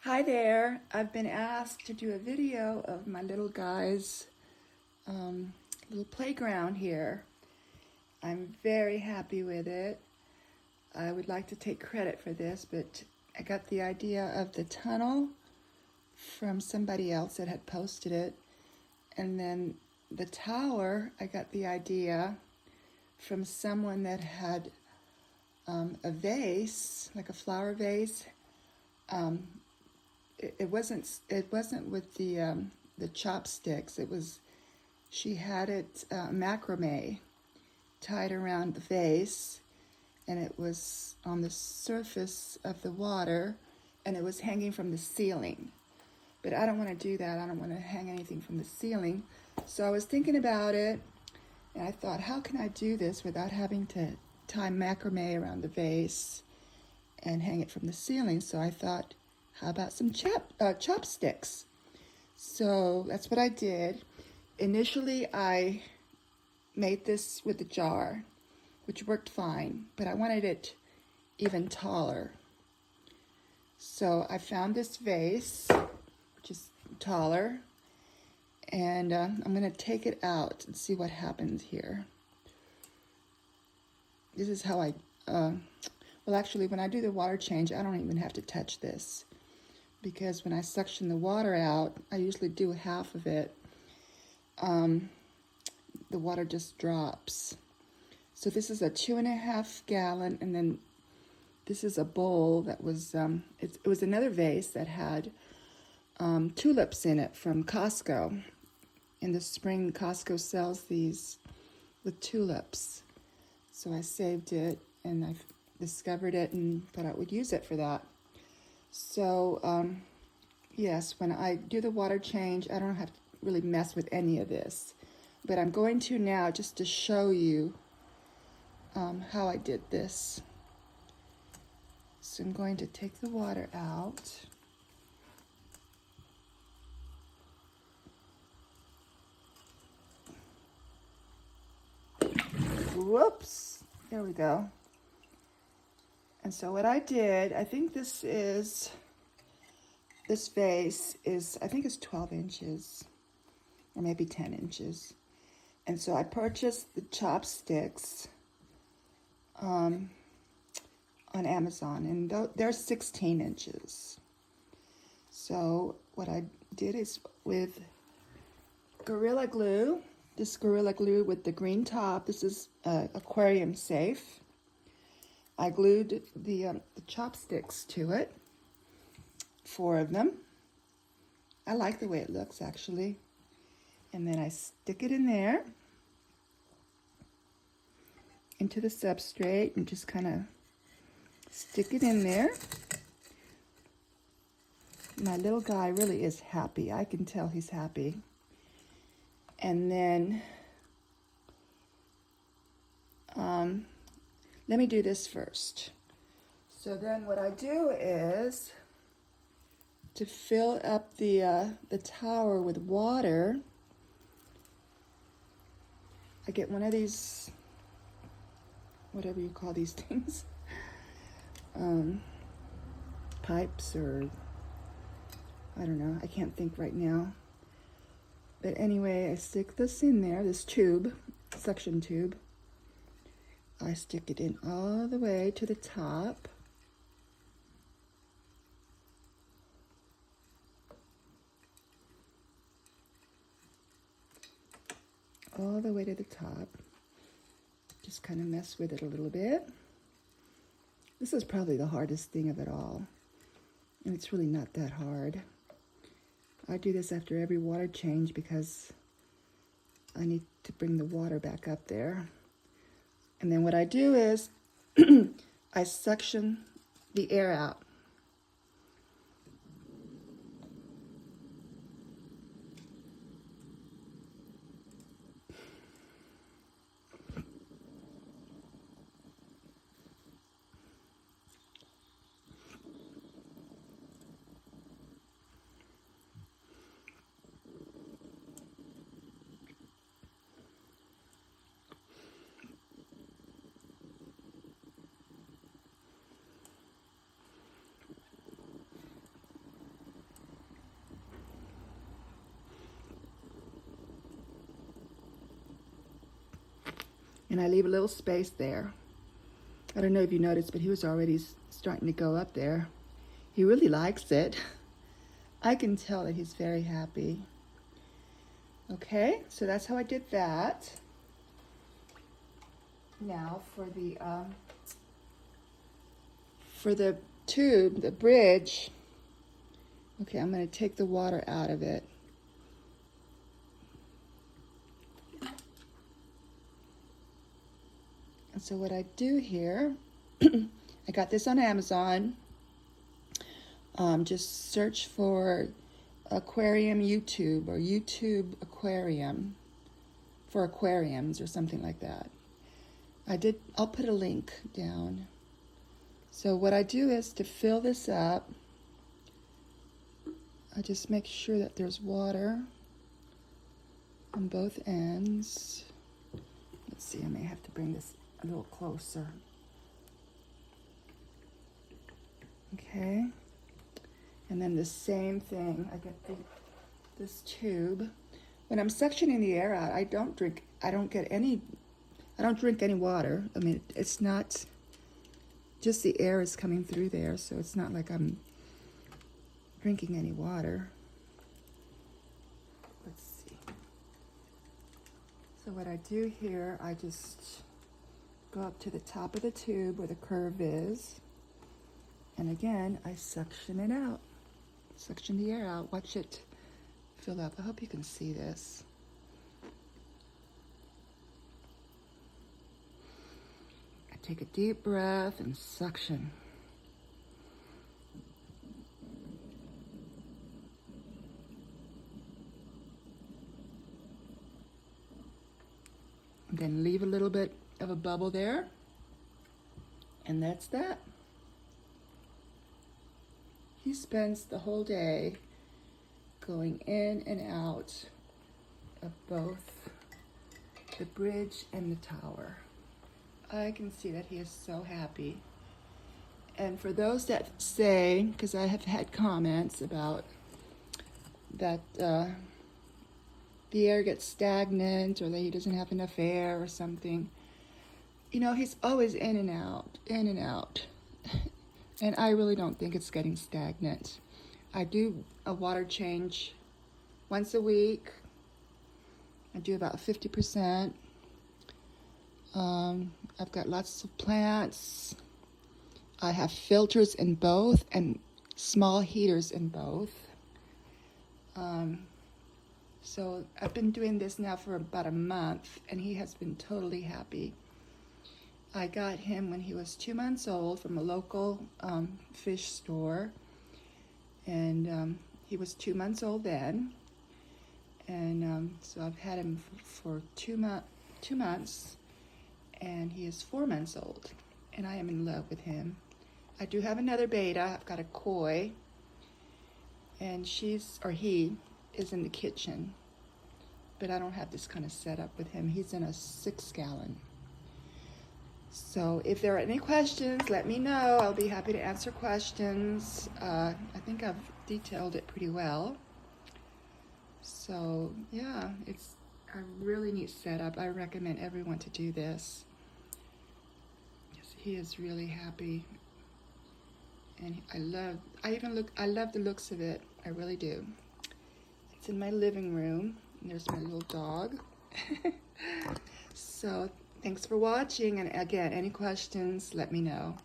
Hi there. I've been asked to do a video of my little guy's little playground here. I'm very happy with it. I would like to take credit for this, but I got the idea of the tunnel from somebody else that had posted it. And then the tower, I got the idea from someone that had a vase, like a flower vase. It wasn't with the chopsticks. She had it macrame tied around the vase, and it was on the surface of the water, and it was hanging from the ceiling. But I don't want to do that. I don't want to hang anything from the ceiling. So I was thinking about it, and I thought, how can I do this without having to tie macrame around the vase and hang it from the ceiling? So I thought, how about some chopsticks? So that's what I did. Initially, I made this with a jar, which worked fine, but I wanted it even taller. So I found this vase, which is taller, and I'm going to take it out and see what happens here. This is how well, actually, when I do the water change, I don't even have to touch this, because when I suction the water out, I usually do half of it. The water just drops. So this is a 2.5 gallon, and then this is a bowl that was, it was another vase that had tulips in it from Costco. In the spring, Costco sells these with tulips. So I saved it, and I discovered it and thought I would use it for that. So, yes, when I do the water change, I don't have to really mess with any of this. But I'm going to now just to show you how I did this. So I'm going to take the water out. Whoops, there we go. And so what I did, I think this vase is, I think it's 12 inches or maybe 10 inches. And so I purchased the chopsticks on Amazon, and they're 16 inches. So what I did is with Gorilla Glue, this Gorilla Glue with the green top, this is aquarium safe. I glued the chopsticks to it, 4 of them. I like the way it looks, actually. And then I stick it in there into the substrate and just kind of stick it in there. My little guy really is happy. I can tell he's happy. And then let me do this first. So then what I do is to fill up the tower with water, I get one of these, whatever you call these things, pipes, or I don't know, I can't think right now. But anyway, I stick this in there, this tube, suction tube. I stick it in all the way to the top. All the way to the top. Just kind of mess with it a little bit. This is probably the hardest thing of it all. And it's really not that hard. I do this after every water change because I need to bring the water back up there. And then what I do is I suction the air out. And I leave a little space there. I don't know if you noticed, but he was already starting to go up there. He really likes it. I can tell that he's very happy. Okay, so that's how I did that. Now for the tube, the bridge, okay, I'm going to take the water out of it. And so what I do here, I got this on Amazon. Just search for aquarium YouTube or YouTube aquarium for aquariums or something like that. I'll put a link down. So what I do is to fill this up, I just make sure that there's water on both ends. Let's see, I may have to bring this a little closer. Okay. And then the same thing, I get this tube. When I'm suctioning the air out, I don't drink any water. I mean, it's not, just the air is coming through there, so it's not like I'm drinking any water. Let's see. So what I do here, I just go up to the top of the tube where the curve is. And again, I suction it out. Suction the air out. Watch it fill up. I hope you can see this. I take a deep breath and suction. And then leave a little bit of a bubble there. And that's that. He spends the whole day going in and out of both the bridge and the tower. I can see that he is so happy. And for those that say, because I have had comments about that the air gets stagnant or that he doesn't have enough air or something, you know, he's always in and out, in and out. And I really don't think it's getting stagnant. I do a water change once a week. I do about 50%. I've got lots of plants. I have filters in both and small heaters in both. So I've been doing this now for about a month, and he has been totally happy. I got him when he was 2 months old from a local fish store, and he was 2 months old then. And so I've had him for 2 months, and he is 4 months old, and I am in love with him. I do have another betta. I've got a koi, and he is in the kitchen, but I don't have this kind of setup with him. He's in a 6-gallon. So if there are any questions, let me know. I'll be happy to answer questions. I think I've detailed it pretty well. So yeah, it's a really neat setup. I recommend everyone to do this. Yes, he is really happy. And I love the looks of it. I really do. It's in my living room. And there's my little dog. So thanks for watching. And again, any questions, let me know.